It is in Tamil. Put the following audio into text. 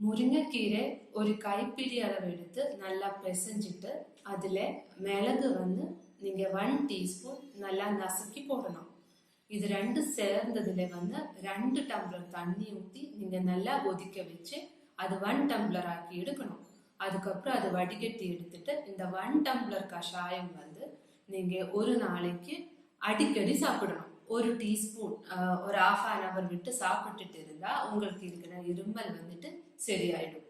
முருங்கைக்கீரை ஒரு கைப்பிடி அளவு எடுத்து நல்லா பிசைஞ்சிட்டு அதில் மிளகு நீங்க 1 டீஸ்பூன் நல்லா நசுக்கி போடணும். இது ரெண்டு சேர்ந்ததுல 2 டம்ளர் தண்ணி ஊற்றி நீங்க நல்லா கொதிக்க வச்சு அது 1 டம்ளர் ஆக்கி எடுக்கணும். அதுக்கப்புறம் அது வடிகட்டி எடுத்துட்டு இந்த 1 டம்ளர் கஷாயம் நீங்க ஒரு நாளைக்கு அடிக்கடி சாப்பிடணும். ஒரு டீஸ்பூன் ஒரு ½ hour விட்டு சாப்பிட்டுட்டு இருந்தா உங்களுக்கு இருக்கிற இருமல் சரியாயிடும்.